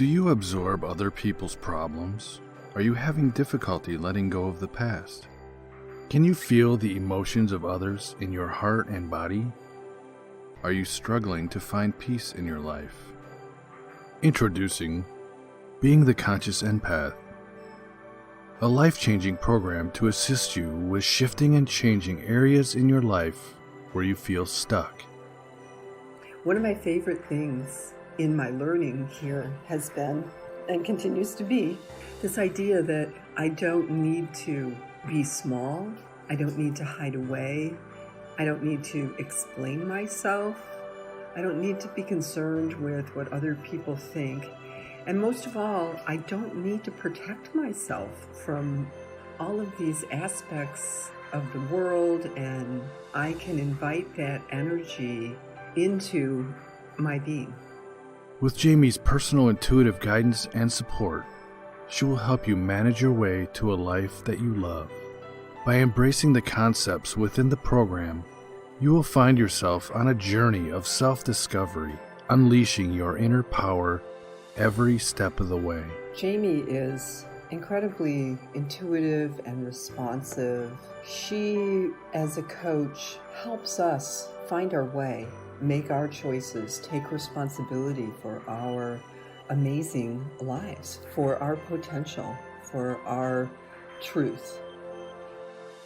Do you absorb other people's problems? Are you having difficulty letting go of the past? Can you feel the emotions of others in your heart and body? Are you struggling to find peace in your life? Introducing Being the Conscious Empath, a life-changing program to assist you with shifting and changing areas in your life where you feel stuck. One of my favorite things in my learning here has been, and continues to be, this idea that I don't need to be small, I don't need to hide away, I don't need to explain myself, I don't need to be concerned with what other people think, and most of all, I don't need to protect myself from all of these aspects of the world, and I can invite that energy into my being. With Jamie's personal intuitive guidance and support, she will help you manage your way to a life that you love. By embracing the concepts within the program, you will find yourself on a journey of self-discovery, unleashing your inner power every step of the way. Jamie is incredibly intuitive and responsive. She, as a coach, helps us find our way, make our choices, take responsibility for our amazing lives, for our potential, for our truth.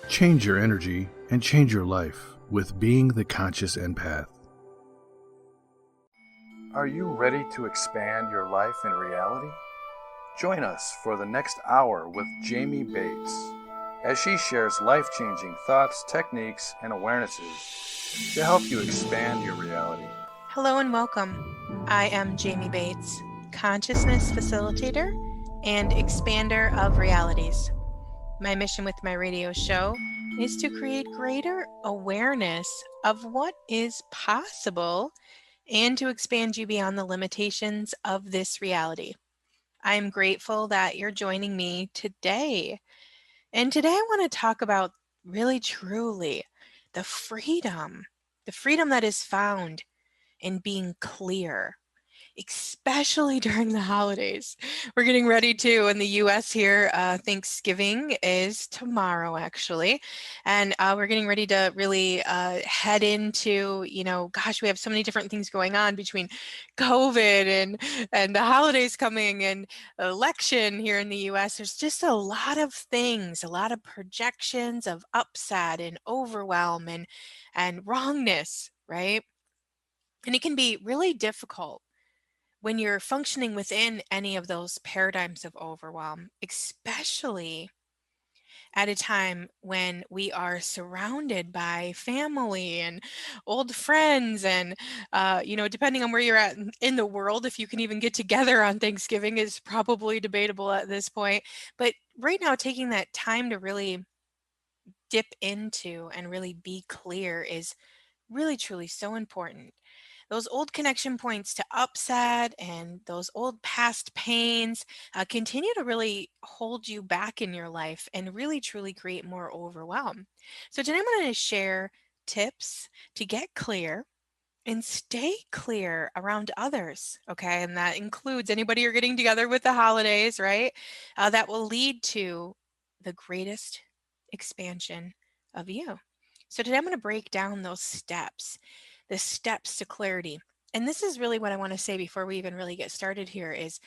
Change your energy and change your life with Being the Conscious Empath. Are you ready to expand your life in reality? Join us for the next hour with Jamie Bates as she shares life-changing thoughts, techniques, and awarenesses to help you expand your reality. Hello and welcome. I am Jamie Bates, consciousness facilitator and expander of realities. My mission with my radio show is to create greater awareness of what is possible and to expand you beyond the limitations of this reality. I am grateful that you're joining me today. And today I want to talk about really truly the freedom that is found in being clear, especially during the holidays. We're getting ready to, in the US here, Thanksgiving is tomorrow actually. And we're getting ready to really head into, gosh, we have so many different things going on between COVID and the holidays coming and election here in the US. There's just a lot of things, a lot of projections of upset and overwhelm and wrongness, right? And it can be really difficult when you're functioning within any of those paradigms of overwhelm, especially at a time when we are surrounded by family and old friends and, depending on where you're at in the world, if you can even get together on Thanksgiving is probably debatable at this point. But right now, taking that time to really dip into and really be clear is really, truly so important. Those old connection points to upset and those old past pains continue to really hold you back in your life and really truly create more overwhelm. So today I'm going to share tips to get clear and stay clear around others. Okay. And that includes anybody you're getting together with the holidays, right? That will lead to the greatest expansion of you. So today I'm going to break down those steps, the steps to clarity. And this is really what I want to say before we even really get started here is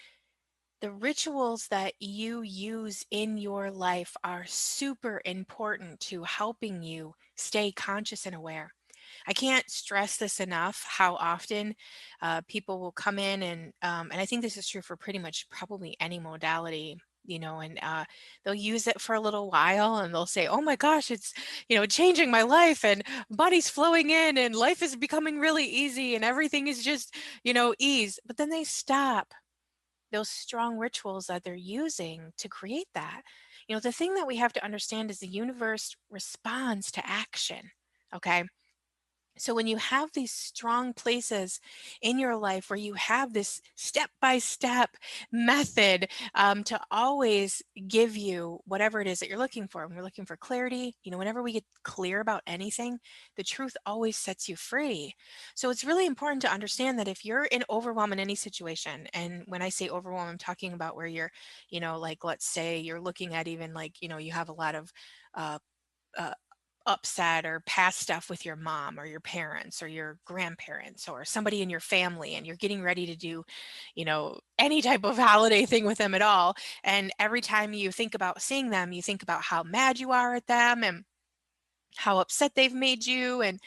the rituals that you use in your life are super important to helping you stay conscious and aware. I can't stress this enough how often people will come in and I think this is true for pretty much probably any modality, and they'll use it for a little while and they'll say, oh my gosh, it's, changing my life and money's flowing in and life is becoming really easy and everything is just, ease. But then they stop those strong rituals that they're using to create that. The thing that we have to understand is the universe responds to action. Okay. So when you have these strong places in your life where you have this step-by-step method to always give you whatever it is that you're looking for, when you're looking for clarity, whenever we get clear about anything, the truth always sets you free. So it's really important to understand that if you're in overwhelm in any situation, and when I say overwhelm, I'm talking about where you're, like let's say you're looking at even like, you have a lot of uh, uh, upset or past stuff with your mom or your parents or your grandparents or somebody in your family, and you're getting ready to do any type of holiday thing with them at all, and every time you think about seeing them, you think about how mad you are at them and how upset they've made you, and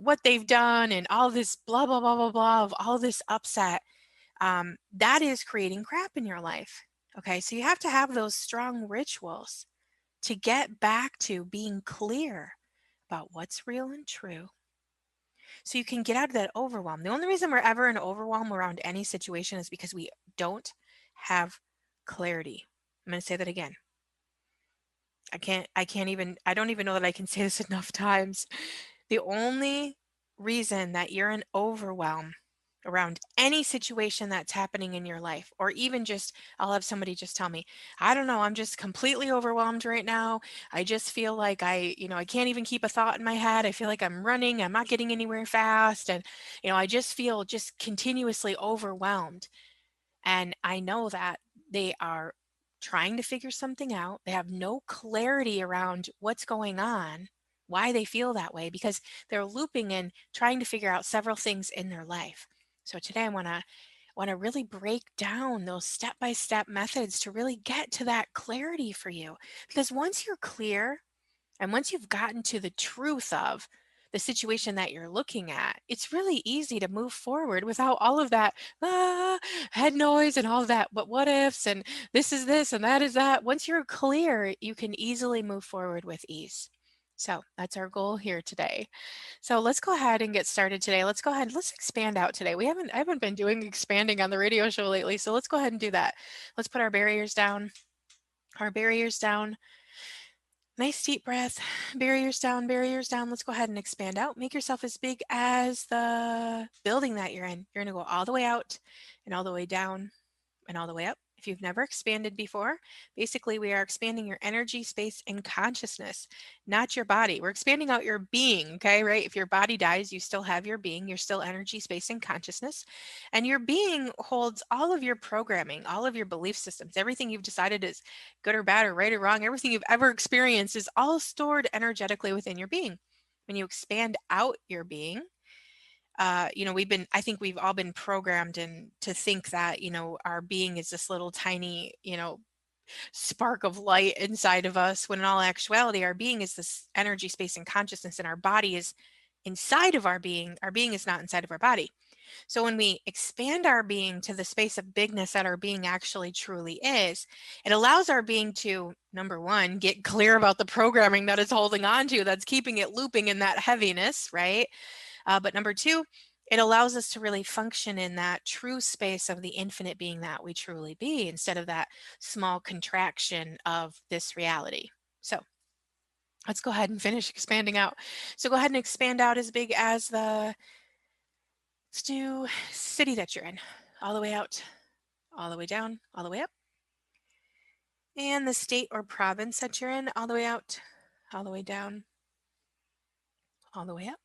what they've done, and all this blah blah blah blah blah of all this upset. That is creating crap in your life. Okay, so you have to have those strong rituals to get back to being clear about what's real and true, so you can get out of that overwhelm. The only reason we're ever in overwhelm around any situation is because we don't have clarity. I'm going to say that again. I don't even know that I can say this enough times. The only reason that you're in overwhelm around any situation that's happening in your life, or even just, I'll have somebody just tell me, I don't know, I'm just completely overwhelmed right now. I just feel like I can't even keep a thought in my head. I feel like I'm running, I'm not getting anywhere fast. And, I just feel just continuously overwhelmed. And I know that they are trying to figure something out. They have no clarity around what's going on, why they feel that way, because they're looping and trying to figure out several things in their life. So today I want to really break down those step-by-step methods to really get to that clarity for you. Because once you're clear, and once you've gotten to the truth of the situation that you're looking at, it's really easy to move forward without all of that head noise and all of that. But what ifs, and this is this and that is that. Once you're clear, you can easily move forward with ease. So that's our goal here today. So let's go ahead and get started today. Let's expand out today. I haven't been doing expanding on the radio show lately. So let's go ahead and do that. Let's put our barriers down. Our barriers down. Nice deep breath. Barriers down, barriers down. Let's go ahead and expand out. Make yourself as big as the building that you're in. You're going to go all the way out and all the way down and all the way up. If you've never expanded before, basically we are expanding your energy, space, and consciousness, not your body. We're expanding out your being, okay, right? If your body dies, you still have your being. You're still energy, space, and consciousness. And your being holds all of your programming, all of your belief systems, everything you've decided is good or bad or right or wrong, everything you've ever experienced is all stored energetically within your being. When you expand out your being, I think we've all been programmed and to think that, our being is this little tiny, spark of light inside of us, when in all actuality, our being is this energy, space, and consciousness, and our body is inside of our being. Our being is not inside of our body. So when we expand our being to the space of bigness that our being actually truly is, it allows our being to, number one, get clear about the programming that it's holding on to, that's keeping it looping in that heaviness, right? But number two, it allows us to really function in that true space of the infinite being that we truly be, instead of that small contraction of this reality. So let's go ahead and finish expanding out. So go ahead and expand out as big as let's do city that you're in, all the way out, all the way down, all the way up. And the state or province that you're in, all the way out, all the way down, all the way up.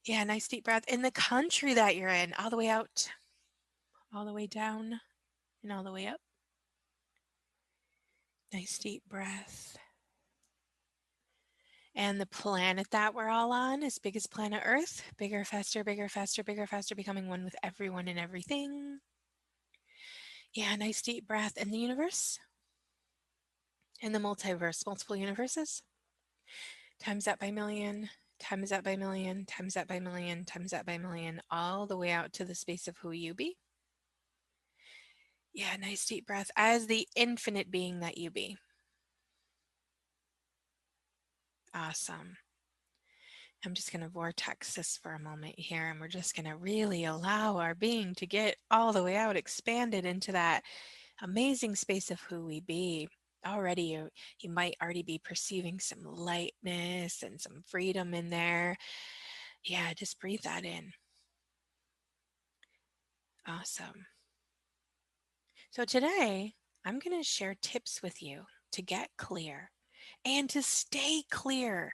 Yeah, nice deep breath. In the country that you're in, all the way out, all the way down, and all the way up. Nice deep breath. And the planet that we're all on is biggest planet Earth. Bigger, faster, bigger, faster, bigger, faster, becoming one with everyone and everything. Yeah, nice deep breath. In the universe, in the multiverse, multiple universes. Times that by million, times that by million, times that by million, times that by million, all the way out to the space of who you be. Yeah, nice deep breath as the infinite being that you be. Awesome. I'm just going to vortex this for a moment here, and we're just going to really allow our being to get all the way out, expanded into that amazing space of who we be. already you might already be perceiving some lightness and some freedom in there. Yeah, just breathe that in. Awesome. So today, I'm going to share tips with you to get clear and to stay clear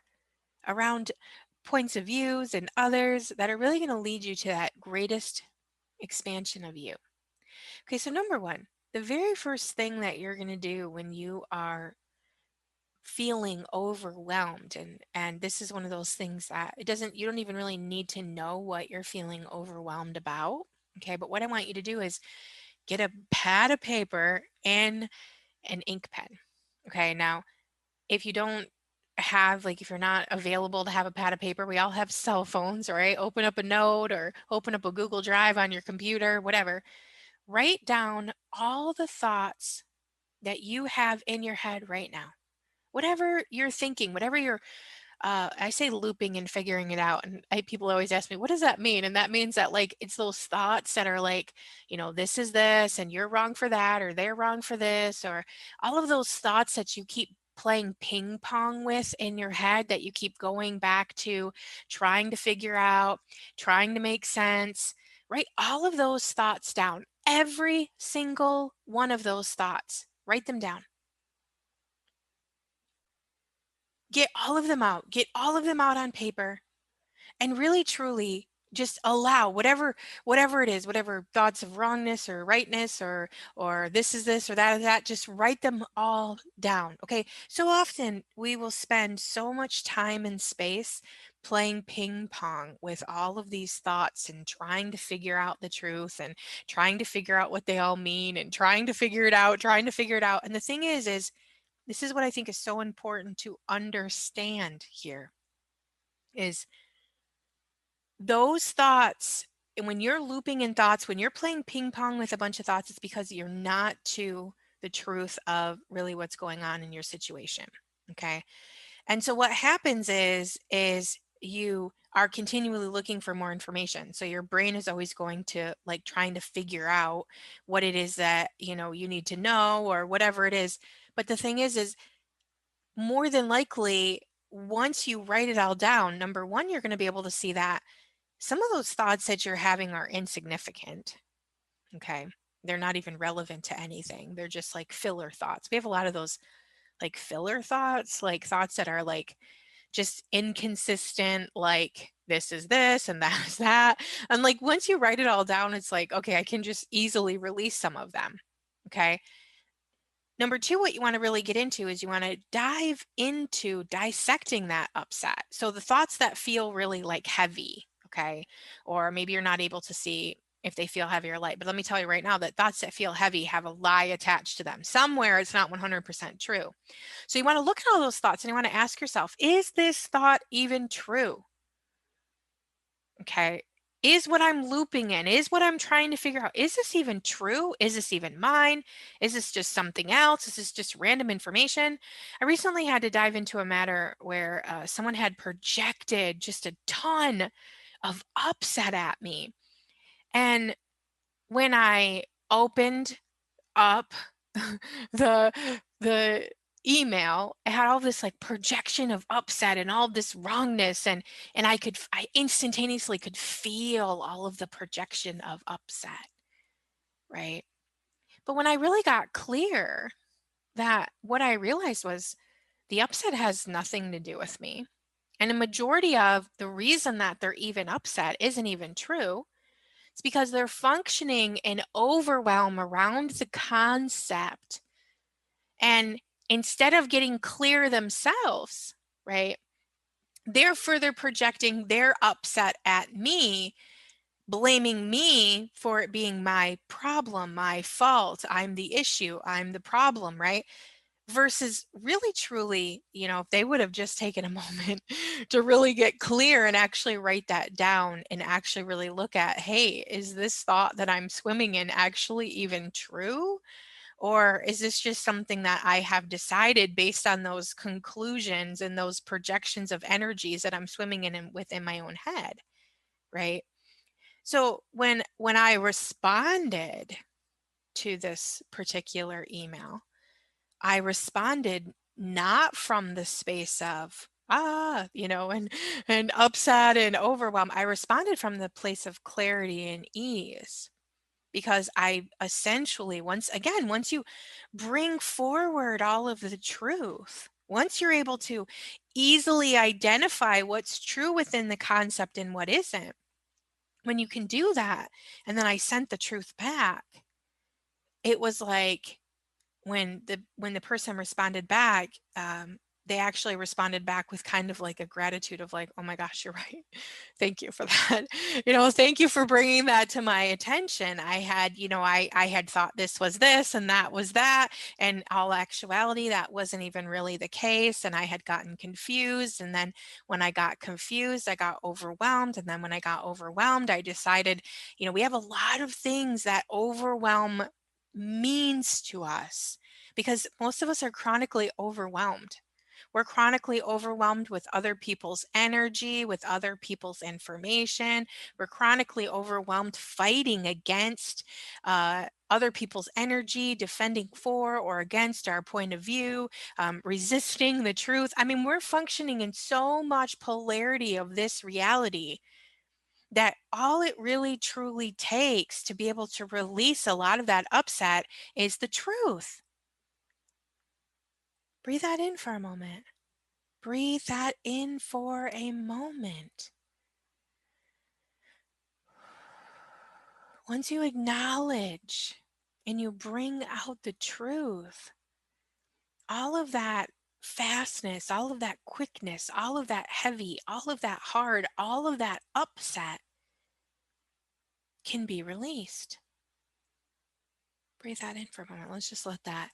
around points of views and others that are really going to lead you to that greatest expansion of you. Okay, so number one, the very first thing that you're going to do when you are feeling overwhelmed, and this is one of those things that you don't even really need to know what you're feeling overwhelmed about. Okay, but what I want you to do is get a pad of paper and an ink pen. Okay, now if you don't have, like, if you're not available to have a pad of paper, we all have cell phones, right? Open up a note or open up a Google Drive on your computer, whatever. Write down all the thoughts that you have in your head right now. Whatever you're thinking, whatever you're, I say looping and figuring it out. And people always ask me, what does that mean? And that means that, like, it's those thoughts that are like, this is this, and you're wrong for that, or they're wrong for this, or all of those thoughts that you keep playing ping pong with in your head, that you keep going back to, trying to figure out, trying to make sense. Write all of those thoughts down. Every single one of those thoughts. Write them down. Get all of them out. Get all of them out on paper, and really truly just allow whatever it is, whatever thoughts of wrongness or rightness or this is this or that is that, just write them all down. Okay, so often we will spend so much time and space playing ping pong with all of these thoughts and trying to figure out the truth and trying to figure out what they all mean and trying to figure it out, and the thing is this is what I think is so important to understand here, is those thoughts. And when you're looping in thoughts, when you're playing ping pong with a bunch of thoughts, it's because you're not to the truth of really what's going on in your situation. Okay. And so what happens is you are continually looking for more information. So your brain is always going to, like, trying to figure out what it is that, you need to know or whatever it is. But the thing is more than likely, once you write it all down, number one, you're going to be able to see that some of those thoughts that you're having are insignificant. Okay. They're not even relevant to anything. They're just like filler thoughts. We have a lot of those, like, filler thoughts, like thoughts that are like just inconsistent, like this is this and that is that. And like once you write it all down, it's like, okay, I can just easily release some of them. Okay. Number two, what you want to really get into is you want to dive into dissecting that upset. So the thoughts that feel really like heavy, okay, or maybe you're not able to see if they feel heavy or light. But let me tell you right now that thoughts that feel heavy have a lie attached to them. Somewhere it's not 100% true. So you want to look at all those thoughts and you want to ask yourself, is this thought even true? Okay. Is what I'm looping in, is what I'm trying to figure out, is this even true? Is this even mine? Is this just something else? Is this just random information? I recently had to dive into a matter where someone had projected just a ton of upset at me. And when I opened up the the email, it had all this like projection of upset and all this wrongness, and I instantaneously could feel all of the projection of upset, right? But when I really got clear, that what I realized was the upset has nothing to do with me, and a majority of the reason that they're even upset isn't even true. It's because they're functioning in overwhelm around the concept. And instead of getting clear themselves, right, they're further projecting their upset at me, blaming me for it being my problem, my fault. I'm the issue, I'm the problem, right? Versus really, truly, if they would have just taken a moment to really get clear and actually write that down and actually really look at, hey, is this thought that I'm swimming in actually even true? Or is this just something that I have decided based on those conclusions and those projections of energies that I'm swimming in within my own head, right? So when I responded to this particular email, I responded not from the space of and upset and overwhelmed. I responded from the place of clarity and ease, because I essentially, once you bring forward all of the truth, once you're able to easily identify what's true within the concept and what isn't, when you can do that, and then I sent the truth back, it was like, when the person responded back, they actually responded back with kind of like a gratitude of like, oh my gosh, you're right. Thank you for that. Thank you for bringing that to my attention. I had thought this was this and that was that. And all actuality, that wasn't even really the case. And I had gotten confused. And then when I got confused, I got overwhelmed. And then when I got overwhelmed, I decided, we have a lot of things that overwhelm means to us, because most of us are chronically overwhelmed. We're chronically overwhelmed with other people's energy, with other people's information. We're chronically overwhelmed fighting against other people's energy, defending for or against our point of view, resisting the truth. I mean, we're functioning in so much polarity of this reality that all it really truly takes to be able to release a lot of that upset is the truth. Breathe that in for a moment. Breathe that in for a moment. Once you acknowledge and you bring out the truth, all of that fastness, all of that quickness, all of that heavy, all of that hard, all of that upset can be released. Breathe that in for a moment. Let's just let that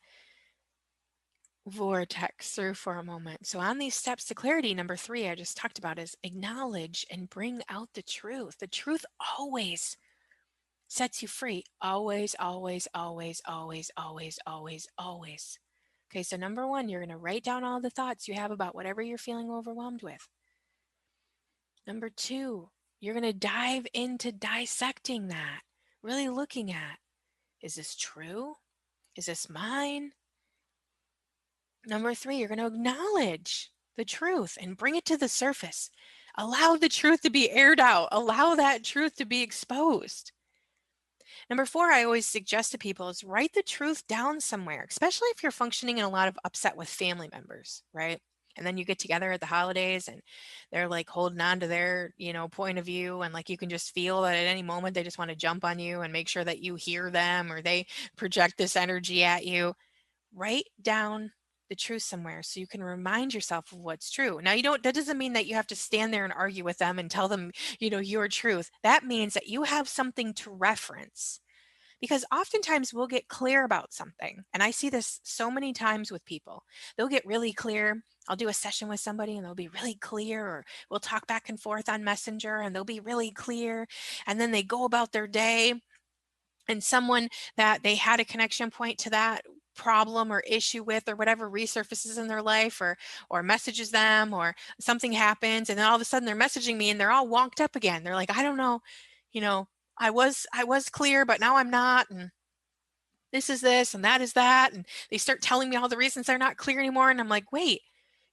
vortex through for a moment. So on these steps to clarity, number 3 I just talked about is acknowledge and bring out the truth. The truth always sets you free. Always, always, always, always, always, always, always. Okay, so number 1, you're going to write down all the thoughts you have about whatever you're feeling overwhelmed with. Number 2, you're going to dive into dissecting that, really looking at, is this true? Is this mine? Number 3, you're going to acknowledge the truth and bring it to the surface. Allow the truth to be aired out. Allow that truth to be exposed. Number 4, I always suggest to people is write the truth down somewhere, especially if you're functioning in a lot of upset with family members, right? And then you get together at the holidays and they're like holding on to their, point of view. And like you can just feel that at any moment they just want to jump on you and make sure that you hear them, or they project this energy at you. Write down the truth somewhere so you can remind yourself of what's true. Now, that doesn't mean that you have to stand there and argue with them and tell them, your truth. That means that you have something to reference, because oftentimes we'll get clear about something. And I see this so many times with people. They'll get really clear. I'll do a session with somebody and they'll be really clear, or we'll talk back and forth on Messenger and they'll be really clear. And then they go about their day, and someone that they had a connection point to that problem or issue with or whatever resurfaces in their life, or messages them, or something happens, and then all of a sudden they're messaging me and they're all wonked up again. They're like, I don't know, I was clear, but now I'm not, and this is this and that is that, and they start telling me all the reasons they're not clear anymore, and I'm like, wait,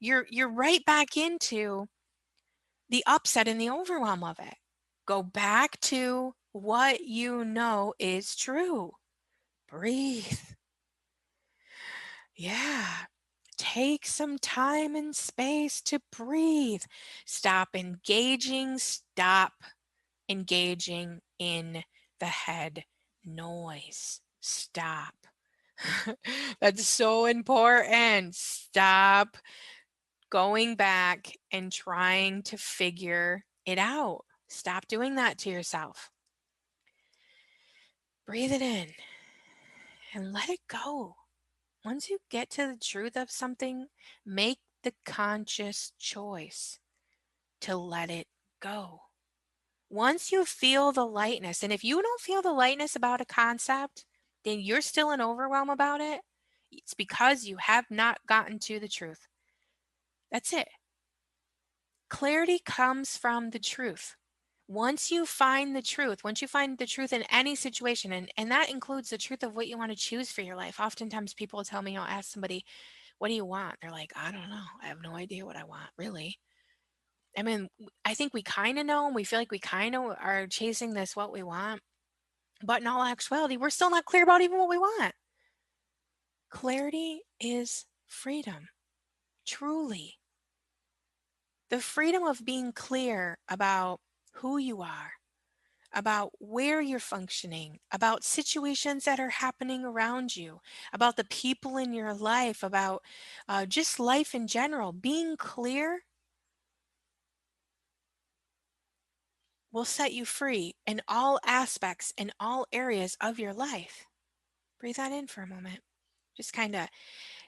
you're right back into the upset and the overwhelm of it. Go back to what you know is true. Breathe. Yeah. Take some time and space to breathe. Stop engaging in the head noise. Stop. That's so important. Stop going back and trying to figure it out. Stop doing that to yourself. Breathe it in and let it go. Once you get to the truth of something, make the conscious choice to let it go. Once you feel the lightness, and if you don't feel the lightness about a concept, then you're still in overwhelm about it. It's because you have not gotten to the truth. That's it. Clarity comes from the truth. Once you find the truth, once you find the truth in any situation, and that includes the truth of what you want to choose for your life. Oftentimes people tell me, I'll ask somebody, what do you want? They're like, I don't know. I have no idea what I want, really. I mean, I think we kind of know, and we feel like we kind of are chasing this what we want. But in all actuality, we're still not clear about even what we want. Clarity is freedom, truly. The freedom of being clear about who you are, about where you're functioning, about situations that are happening around you, about the people in your life, about just life in general. Being clear will set you free in all aspects, in all areas of your life. Breathe that in for a moment. Just kind of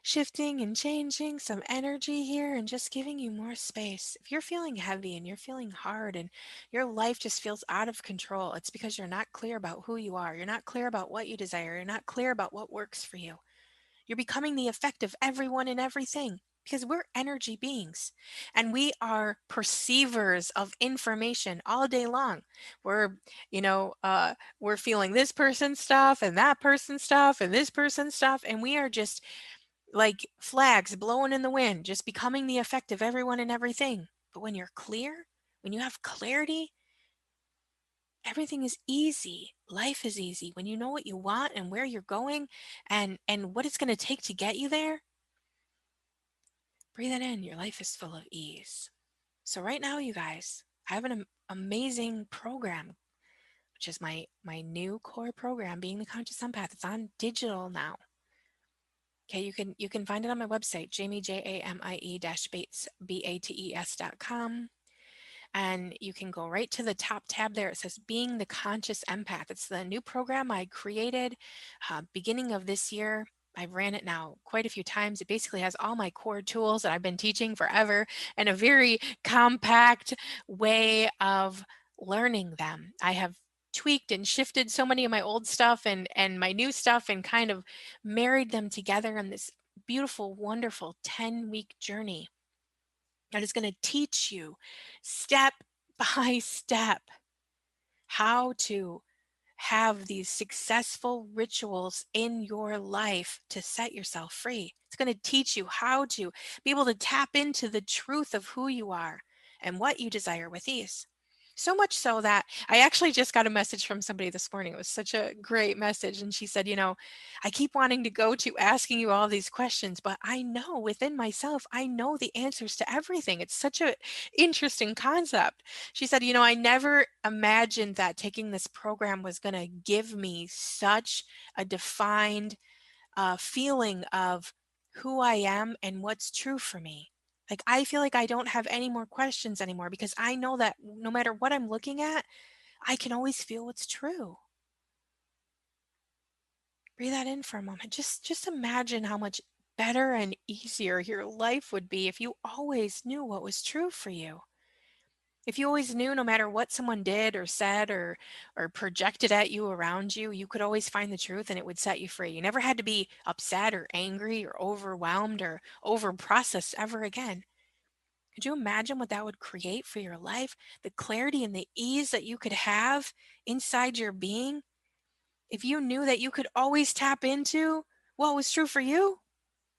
shifting and changing some energy here and just giving you more space. If you're feeling heavy and you're feeling hard and your life just feels out of control, it's because you're not clear about who you are. You're not clear about what you desire. You're not clear about what works for you. You're becoming the effect of everyone and everything because we're energy beings and we are perceivers of information all day long. We're, you know, we're feeling this person's stuff and that person's stuff and this person's stuff, and we are just like flags blowing in the wind, just becoming the effect of everyone and everything. But when you're clear, when you have clarity, everything is easy. Life is easy. When you know what you want and where you're going and what it's going to take to get you there, breathe it in. Your life is full of ease. So right now, you guys, I have an amazing program, which is my new core program, Being the Conscious Empath. It's on digital now. Okay, you can find it on my website, jamie-bates.com. And you can go right to the top tab there. It says Being the Conscious Empath. It's the new program I created beginning of this year. I've ran it now quite a few times. It basically has all my core tools that I've been teaching forever and a very compact way of learning them. I have tweaked and shifted so many of my old stuff and my new stuff and kind of married them together in this beautiful, wonderful 10-week journey that is going to teach you step by step how to have these successful rituals in your life to set yourself free. It's going to teach you how to be able to tap into the truth of who you are and what you desire with ease. So much so that I actually just got a message from somebody this morning. It was such a great message. And she said, I keep wanting to go to asking you all these questions, but I know within myself, I know the answers to everything. It's such an interesting concept. She said, I never imagined that taking this program was going to give me such a defined feeling of who I am and what's true for me. Like, I feel like I don't have any more questions anymore because I know that no matter what I'm looking at, I can always feel what's true. Breathe that in for a moment. Just imagine how much better and easier your life would be if you always knew what was true for you. If you always knew no matter what someone did or said or projected at you around you, you could always find the truth and it would set you free. You never had to be upset or angry or overwhelmed or over processed ever again. Could you imagine what that would create for your life? The clarity and the ease that you could have inside your being if you knew that you could always tap into what was true for you?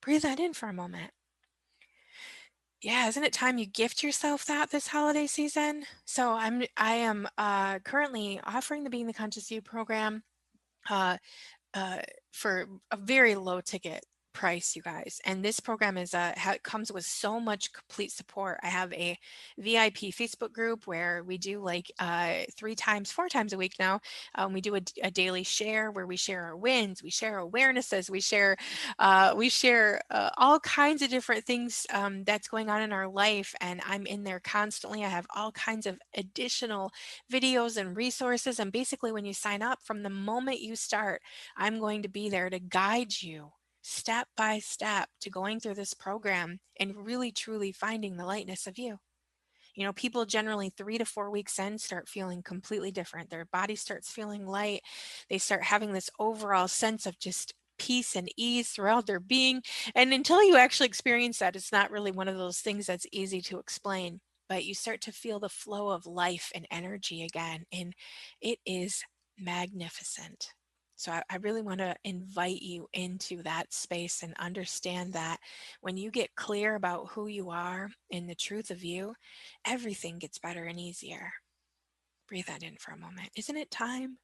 Breathe that in for a moment. Yeah, isn't it time you gift yourself that this holiday season? So I am currently offering the Being the Conscious You program uh, uh, for a very low ticket price, you guys. And this program is comes with so much complete support. I have a VIP Facebook group where we do like 4 times a week now. We do a daily share where we share our wins, we share awarenesses, we share all kinds of different things that's going on in our life. And I'm in there constantly. I have all kinds of additional videos and resources. And basically, when you sign up, from the moment you start, I'm going to be there to guide you step by step to going through this program and really truly finding the lightness of you. People generally 3 to 4 weeks in start feeling completely different. Their body starts feeling light. They start having this overall sense of just peace and ease throughout their being. And until you actually experience that, it's not really one of those things that's easy to explain. but you start to feel the flow of life and energy again. And it is magnificent. So I really want to invite you into that space and understand that when you get clear about who you are and the truth of you, everything gets better and easier. Breathe that in for a moment. Isn't it time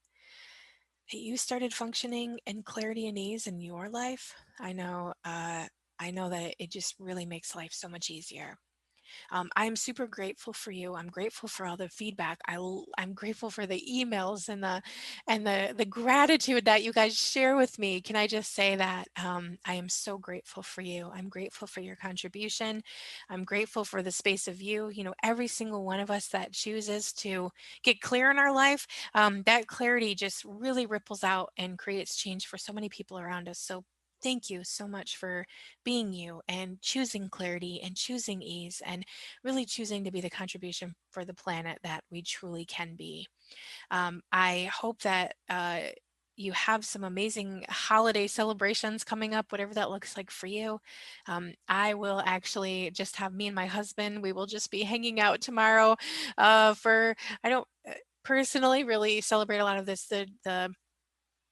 that you started functioning in clarity and ease in your life? I know that it just really makes life so much easier. I'm super grateful for you. I'm grateful for all the feedback. I'm grateful for the emails and the gratitude that you guys share with me. Can I just say that I am so grateful for you. I'm grateful for your contribution. I'm grateful for the space of you. You know, every single one of us that chooses to get clear in our life, that clarity just really ripples out and creates change for so many people around us. So thank you so much for being you and choosing clarity and choosing ease and really choosing to be the contribution for the planet that we truly can be. I hope that you have some amazing holiday celebrations coming up, whatever that looks like for you. I will actually just have me and my husband. We will just be hanging out tomorrow I don't personally really celebrate a lot of the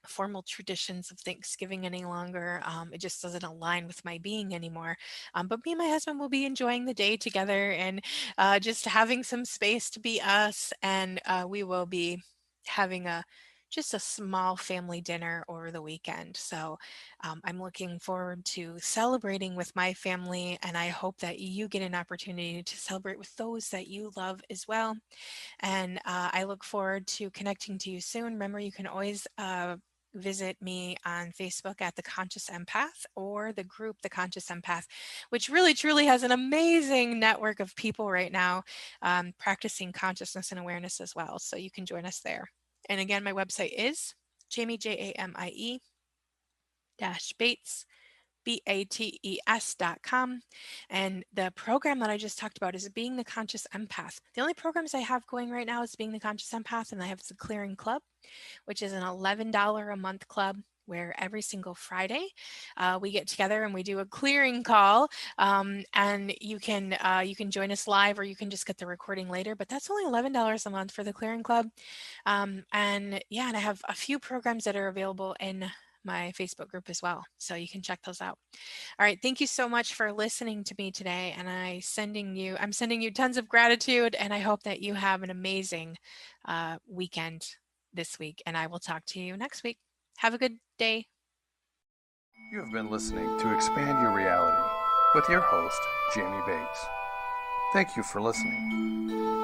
formal traditions of Thanksgiving any longer. It just doesn't align with my being anymore. But me and my husband will be enjoying the day together and just having some space to be us. And we will be having just a small family dinner over the weekend. So I'm looking forward to celebrating with my family, and I hope that you get an opportunity to celebrate with those that you love as well. And I look forward to connecting to you soon. Remember, you can always visit me on Facebook at The Conscious Empath, or the group The Conscious Empath, which really truly has an amazing network of people right now practicing consciousness and awareness as well. So you can join us there. And again, my website is Jamie, Jamie Bates, BATES.com. And the program that I just talked about is Being the Conscious Empath. The only programs I have going right now is Being the Conscious Empath, and I have the Clearing Club, which is an $11 a month club where every single Friday we get together and we do a clearing call, and you can join us live, or you can just get the recording later, but that's only $11 a month for the clearing club. And yeah, and I have a few programs that are available in my Facebook group as well, so you can check those out. All right, thank you so much for listening to me today, and I'm sending you tons of gratitude, and I hope that you have an amazing weekend this week, and I will talk to you next week. Have a good day. You have been listening to Expand Your Reality with your host, Jamie Bates. Thank you for listening.